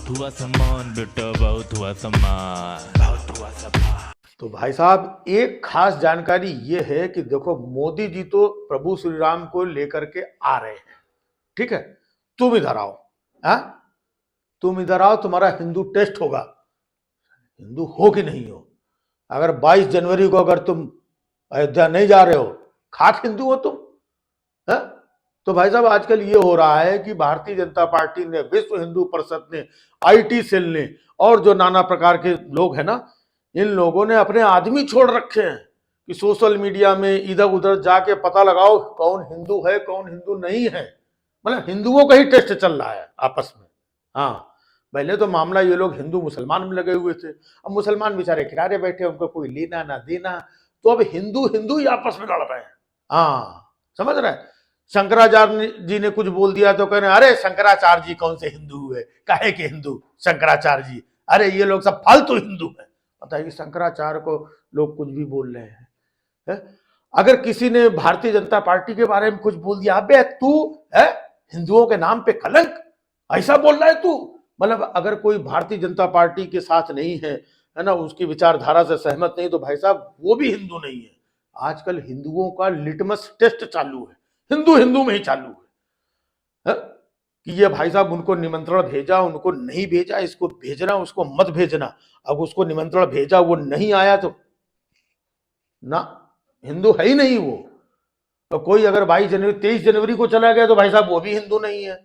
बहुत हुआ सम्मान बेटा, बहुत हुआ सम्मान, बहुत हुआ सम्मान। तो भाई साहब एक खास जानकारी ये है कि देखो मोदी जी तो प्रभु श्री राम को लेकर के आ रहे हैं, ठीक है। तुम इधर आओ, हाँ, तुम इधर आओ, तुम्हारा हिंदू टेस्ट होगा, हिंदू हो कि नहीं हो। अगर 22 जनवरी को अगर तुम अयोध्या नहीं जा रहे हो, खाक हिंदू हो तुम, है? तो भाई साहब आजकल ये हो रहा है कि भारतीय जनता पार्टी ने, विश्व हिंदू परिषद ने, आईटी सेल ने और जो नाना प्रकार के लोग हैं ना, इन लोगों ने अपने आदमी छोड़ रखे हैं कि सोशल मीडिया में इधर उधर जाके पता लगाओ कौन हिंदू है कौन हिंदू नहीं है। मतलब हिंदुओं का ही टेस्ट चल रहा है आपस में। हाँ, पहले तो मामला ये लोग हिंदू मुसलमान में लगे हुए थे, अब मुसलमान बेचारे किनारे बैठे, उनको कोई लेना ना देना, तो अब हिंदू हिंदू ही आपस में लड़ रहे हैं। हाँ, समझ रहे हैं। शंकराचार्य जी ने कुछ बोल दिया तो कहने अरे शंकराचार्य जी कौन से हिंदू हुए, काहे के हिंदू शंकराचार्य जी, अरे ये लोग सब फालतू हिंदू है। बताइए, शंकराचार्य को लोग कुछ भी बोल रहे हैं, है? अगर किसी ने भारतीय जनता पार्टी के बारे में कुछ बोल दिया, अबे तू है हिंदुओं के नाम पे कलंक, ऐसा बोल रहा है तू। मतलब अगर कोई भारतीय जनता पार्टी के साथ नहीं है ना, उसकी विचारधारा से सहमत नहीं, तो भाई साहब वो भी हिंदू नहीं है। आजकल हिंदुओं का लिटमस टेस्ट चालू है, हिंदू हिंदू में ही चालू है? कि ये भाई साहब उनको निमंत्रण भेजा, उनको नहीं भेजा, इसको भेजना उसको मत भेजना। अब उसको निमंत्रण भेजा, वो नहीं आया तो ना, हिंदू है ही नहीं वो। तो कोई अगर 22 जनवरी 23 जनवरी को चला गया तो भाई साहब वो भी हिंदू नहीं है।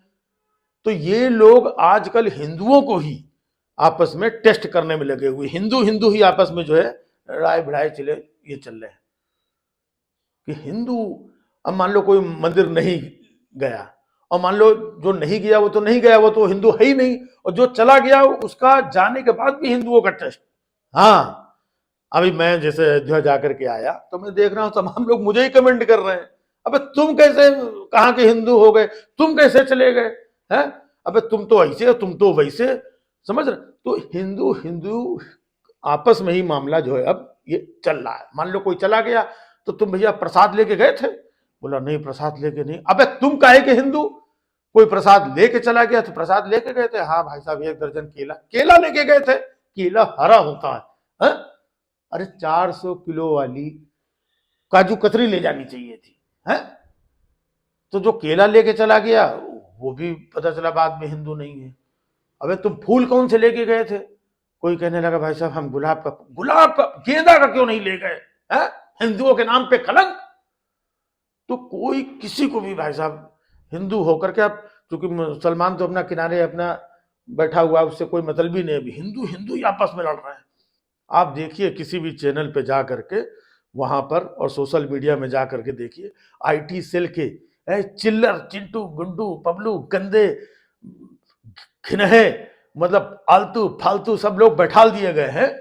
तो ये लोग आजकल हिंदुओं को ही आपस में टेस्ट करने में लगे हुए, हिंदू हिंदू ही आपस में जो है राय भिड़ाए चले, ये चल रहे हैं कि हिंदू। अब मान लो कोई मंदिर नहीं गया, और मान लो जो नहीं गया वो तो नहीं गया, वो तो हिंदू है ही नहीं, और जो चला गया उसका जाने के बाद भी हिंदुओं का टेस्ट। हाँ, अभी मैं जैसे अयोध्या जाकर के आया तो मैं देख रहा हूं तमाम लोग मुझे ही कमेंट कर रहे हैं, अबे तुम कैसे कहाँ के हिंदू हो गए, तुम कैसे चले गए हैं, अबे तुम तो ऐसे तुम तो वैसे, समझ रहे। तो हिंदू हिंदू आपस में ही मामला जो है अब ये चल रहा है। मान लो कोई चला गया तो तुम भैया प्रसाद लेके गए थे, बोला नहीं प्रसाद लेके नहीं, अबे तुम काहे के हिंदू, कोई प्रसाद लेके चला गया तो प्रसाद लेके गए थे, हाँ भाई साहब 1 दर्जन केला केला लेके गए थे, केला हरा होता है? अरे 400 किलो वाली काजू कतरी ले जानी चाहिए थी, है? तो जो केला लेके चला गया वो भी पता चला बाद में हिंदू नहीं है। अबे तुम फूल कौन से लेके गए थे, कोई कहने लगा भाई साहब हम गुलाब का गेंदा का क्यों नहीं ले गए, है? हिंदुओं के नाम पे कलंक। तो कोई किसी को भी भाई साहब हिंदू होकर के, आप चूंकि मुसलमान तो अपना किनारे अपना बैठा हुआ, उससे कोई मतलब ही नहीं, अभी हिंदू हिंदू ही आपस में लड़ रहे हैं। आप देखिए किसी भी चैनल पे जा करके वहां पर, और सोशल मीडिया में जा करके देखिए, आईटी सेल के चिल्लर चिंटू गुंडू पबलू गंदे खिनहे, मतलब आलतू फालतू सब लोग बैठा दिए गए हैं।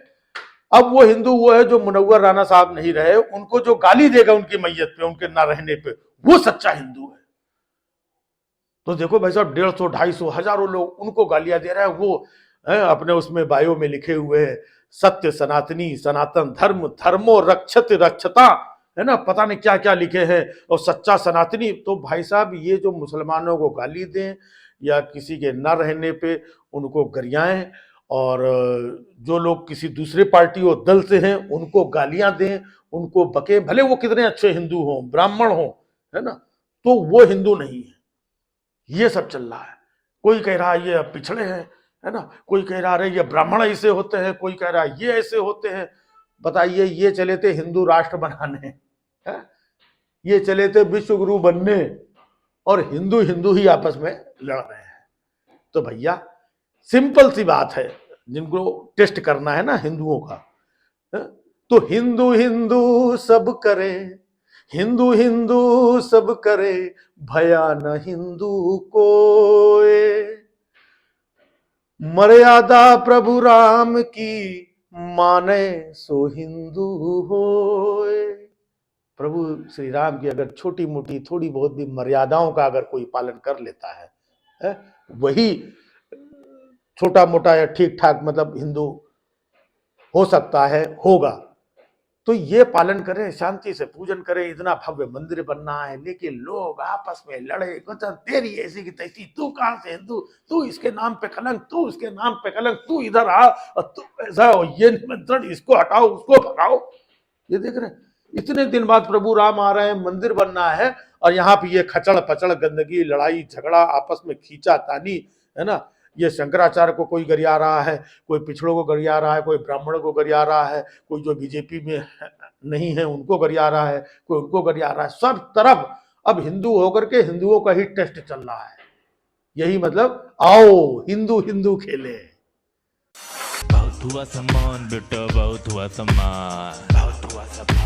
अब वो हिंदू वो है जो मुनव्वर राणा साहब नहीं रहे, उनको जो गाली देगा उनकी मैयत पे, उनके ना रहने पे, वो सच्चा हिंदू है। तो देखो भाई साहब 150 250 हजारों लोग उनको गालियां दे रहे हैं, वो अपने उसमें बायो में लिखे हुए हैं सत्य सनातनी सनातन धर्म धर्मो रक्षत रक्षता, है ना, पता नहीं क्या क्या लिखे हैं, और सच्चा सनातनी। तो भाई साहब ये जो मुसलमानों को गाली दें या किसी के न रहने पे उनको गरियाएं, और जो लोग किसी दूसरे पार्टी और दल से हैं उनको गालियां दें, उनको बके, भले वो कितने अच्छे हिंदू हों ब्राह्मण हों, है ना, तो वो हिंदू नहीं है। ये सब चल रहा है। कोई कह रहा है ये पिछड़े हैं, है ना, कोई कह रहा है ये ब्राह्मण ऐसे होते हैं, कोई कह रहा है ये ऐसे होते हैं। बताइए, ये चले थे हिंदू राष्ट्र बनाने, है? ये चले थे विश्व गुरु बनने, और हिंदू हिंदू ही आपस में लड़ रहे हैं। तो भैया सिंपल सी बात है, जिनको टेस्ट करना है ना हिंदुओं का, है? तो हिंदू हिंदू सब करे, हिंदू हिंदू सब करे, भया न हिंदू कोय, मर्यादा प्रभु राम की माने सो हिंदू होए। प्रभु श्री राम की अगर छोटी मोटी थोड़ी बहुत भी मर्यादाओं का अगर कोई पालन कर लेता है? वही छोटा मोटा या ठीक ठाक मतलब हिंदू हो सकता है, होगा। तो ये पालन करें, शांति से पूजन करें, इतना भव्य मंदिर बनना है, लेकिन लोग आपस में लड़े कुछ, तेरी ऐसी की तैसी, तू कहां से हिंदू, तू इसके नाम पे कलंक, तू उसके नाम पे कलंक, तू इधर आ और तू ऐसा, ये निमंत्रण, इसको हटाओ उसको भगाओ। ये देख रहे हैं, इतने दिन बाद प्रभु राम आ रहे हैं, मंदिर बनना है, और यहाँ पे ये खचड़ पचड़, गंदगी, लड़ाई झगड़ा, आपस में खींचा तानी, है ना। ये शंकराचार्य को कोई गरिया रहा है, कोई पिछड़ों को गरिया रहा है, कोई ब्राह्मणों को गरिया रहा है, कोई जो बीजेपी में नहीं है उनको गरिया रहा है, कोई उनको गरिया रहा है, सब तरफ अब हिंदू होकर के हिंदुओं का ही टेस्ट चल रहा है। यही मतलब, आओ हिंदू हिंदू खेले। बहुत हुआ सम्मान बेटा, बहुत हुआ सम्मान, बहुत हुआ सम्मान।